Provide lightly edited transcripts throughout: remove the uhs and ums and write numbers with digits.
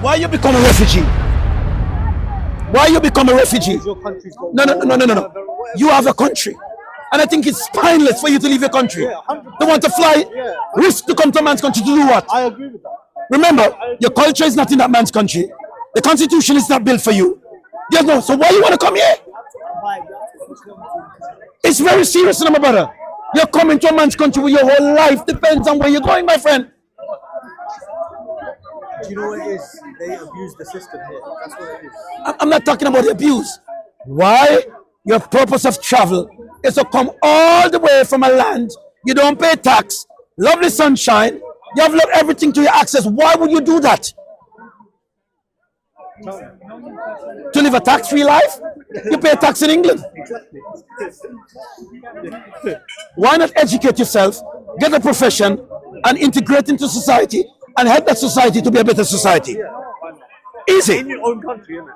Why you become a refugee? Why you become a refugee? No. You have a country. And I think it's spineless for you to leave your country. They want to fly, risk to come to a man's country to do what? I agree with that. Remember, your culture is not in that man's country. The constitution is not built for you. Yes, no. So why you want to come here? It's very serious, my brother. You're coming to a man's country where your whole life depends on where you're going, my friend. Do you know what it is? They abuse the system here. That's what it is. I'm not talking about the abuse. Why? Your purpose of travel is to come all the way from a land you don't pay tax, lovely sunshine, you have everything to your access. Why would you do that? To live a tax-free life? You pay tax in England. Why not educate yourself, get a profession, and integrate into society and help that society to be a better society? Easy. In your own country, isn't it?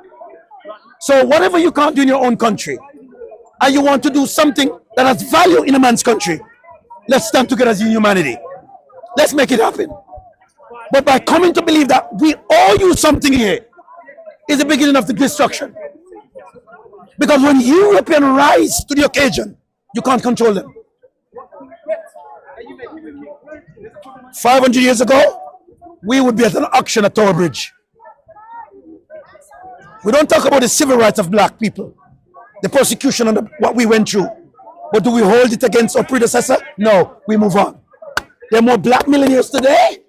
So whatever you can't do in your own country, and you want to do something that has value in a man's country, let's stand together as humanity. Let's make it happen. But by coming to believe that we owe you something here is the beginning of the destruction. Because when Europeans rise to the occasion, you can't control them. 500 years ago, we would be at an auction at Tower Bridge. We don't talk about the civil rights of black people, the persecution and what we went through. But do we hold it against our predecessor? No, we move on. There are more black millionaires today.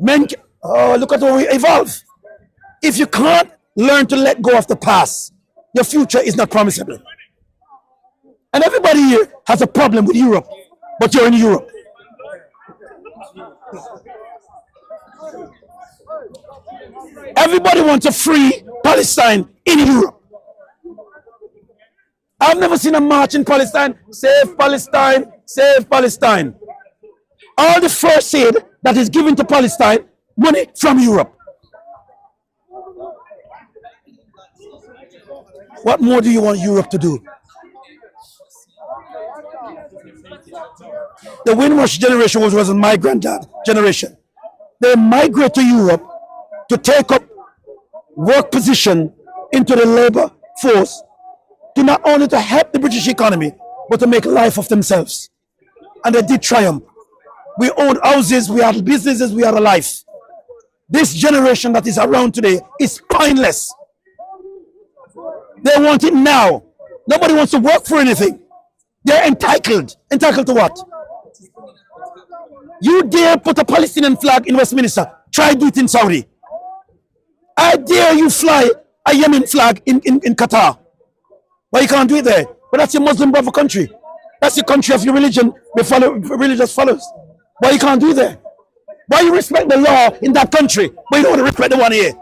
Men, look at how we evolve. If you can't learn to let go of the past, your future is not promisable. And everybody here has a problem with Europe, but you're in Europe. Everybody wants to free Palestine in Europe. I've never seen a march in Palestine. Save Palestine, save Palestine. All the first aid that is given to Palestine, money from Europe. What more do you want Europe to do? The Windrush generation was a migrant generation. They migrate to Europe to take up work position into the labor force, to not only to help the British economy, but to make life of themselves. And they did triumph. We owned houses, we had businesses, we had a life. This generation that is around today is spineless. They want it now. Nobody wants to work for anything. They're entitled. Entitled to what? You dare put a Palestinian flag in Westminster. Try do it in Saudi. I dare you fly a Yemen flag in Qatar. Well, you can't do it there. But that's your Muslim brother country. That's the country of your religion, religious followers. Why you can't do it there? Why you respect the law in that country, but you don't want to respect the one here?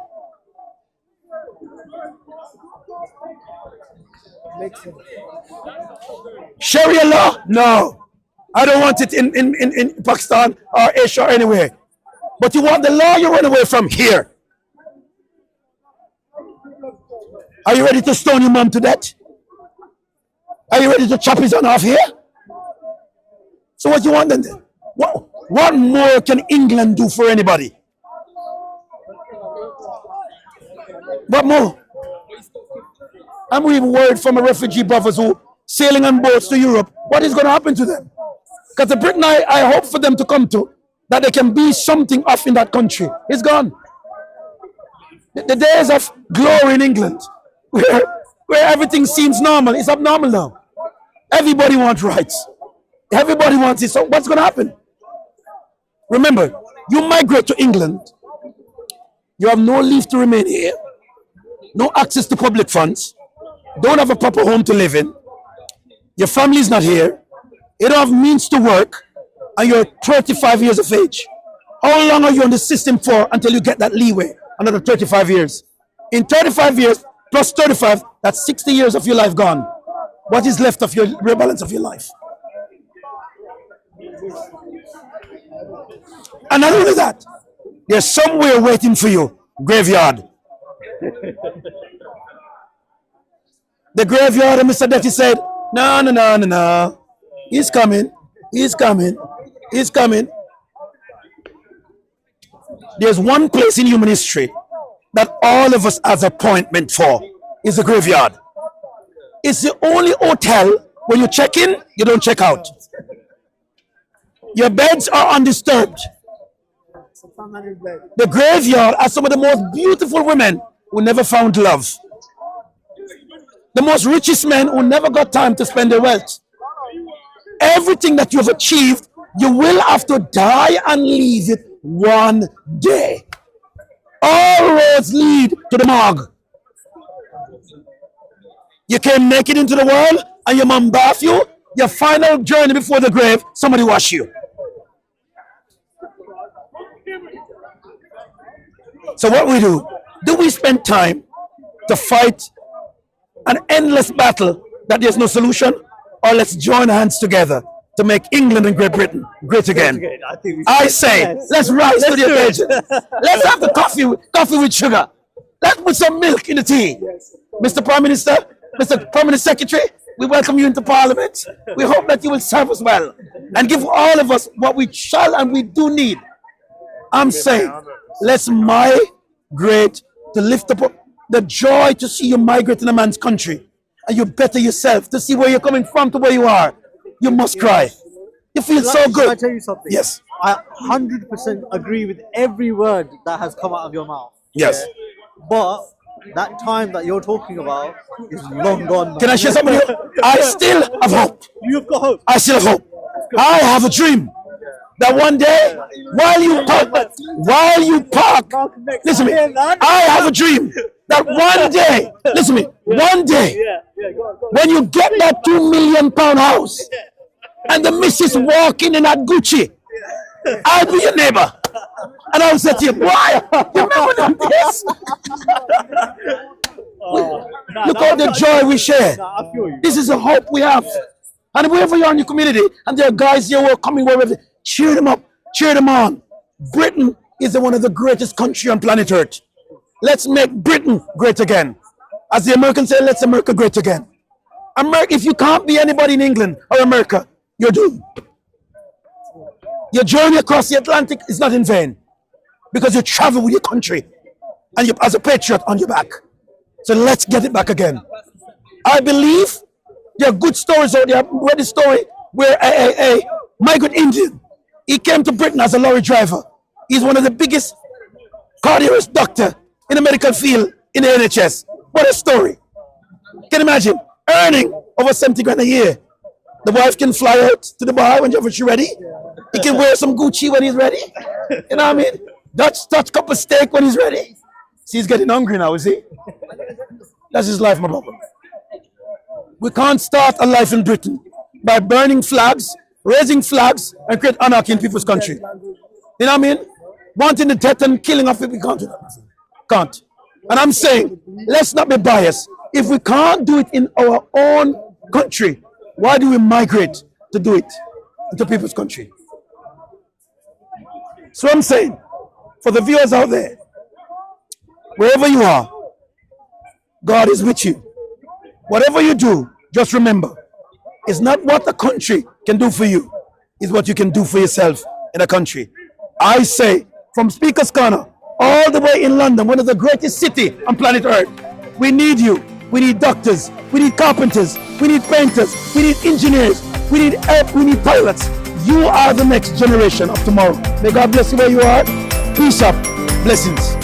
Sharia law? No. I don't want it in Pakistan or Asia or anywhere. But you want the law you run away from here. Are you ready to stone your mom to death? Are you ready to chop his hand off here? So what you want then? What more can England do for anybody? What more? I'm even worried from a refugee brothers who sailing on boats to Europe. What is going to happen to them? Because the Britain I hope for them to come to, that they can be something off in that country, is gone. The days of glory in England, where everything seems normal, it's abnormal now. Everybody wants rights. Everybody wants it. So what's going to happen? Remember, you migrate to England, you have no leave to remain here, no access to public funds, don't have a proper home to live in, your family is not here, you don't have means to work, and you're 35 years of age. How long are you on the system for until you get that leeway? Another 35 years. In 35 years, plus 35, that's 60 years of your life gone. What is left of your balance of your life? And not only that, there's somewhere waiting for you. Graveyard. The graveyard, and Mr. Detty said, no. He's coming. He's coming. He's coming. There's one place in human history that all of us has appointment for is the graveyard. It's the only hotel when you check in, you don't check out. Your beds are undisturbed. The graveyard has some of the most beautiful women who never found love. The most richest men who never got time to spend their wealth. Everything that you have achieved, you will have to die and leave it one day. All roads lead to the morgue. You came naked into the world and your mom bathed you. Your final journey before the grave, somebody wash you. So what we do we spend time to fight an endless battle that there's no solution, or let's join hands together to make England and Great Britain great again? I say, let's rise to the occasion. Let's have the coffee with sugar. Let's put some milk in the tea. Mr. Prime Minister, Mr. Permanent Secretary, we welcome you into Parliament. We hope that you will serve us well and give all of us what we shall and we do need. I'm saying, let's migrate to lift up the joy to see you migrate in a man's country. And you better yourself to see where you're coming from to where you are. You must cry. You feel so good. Can I tell you something? Yes. I 100% agree with every word that has come out of your mouth. Yes. But that time that you're talking about is long gone, man. Can I share something with you? I still have hope. You've got hope. I still have hope. I have a dream that one day, while you park, listen to me, I have a dream that one day, listen to me, one day, when you get that £2 million house and the missus walking in that Gucci, I'll be your neighbor. And I'll say to you, why? You remember this? Look at the joy we share. This is the hope we have. And wherever you're in your community, and there are guys here who are coming, wherever, cheer them up, cheer them on. Britain is one of the greatest countries on planet Earth. Let's make Britain great again. As the Americans say, let's America great again. America, if you can't be anybody in England or America, you're doomed. Your journey across the Atlantic is not in vain, because you travel with your country and you, as a patriot, on your back. So let's get it back again. I believe there are good stories out there. I've read a story where a migrant Indian, he came to Britain as a lorry driver. He's one of the biggest cardiologist doctor in the medical field in the NHS. What a story. Can you imagine? Earning over 70 grand a year. The wife can fly out to Dubai whenever she's ready. He can wear some Gucci when he's ready. You know what I mean? Dutch cup of steak when he's ready. See, he's getting hungry now, is he? That's his life, my brother. We can't start a life in Britain by burning flags, raising flags, and create anarchy in people's country. You know what I mean? Wanting the death and killing of people, we can't do that. Can't. And I'm saying, let's not be biased. If we can't do it in our own country, why do we migrate to do it into people's country? So I'm saying, for the viewers out there, wherever you are, God is with you. Whatever you do, just remember, it's not what the country can do for you, it's what you can do for yourself in a country. I say, from Speaker's Corner, all the way in London, one of the greatest cities on planet Earth, we need you. We need doctors, we need carpenters, we need painters, we need engineers, we need help, we need pilots. You are the next generation of tomorrow. May God bless you where you are. Peace up. Blessings.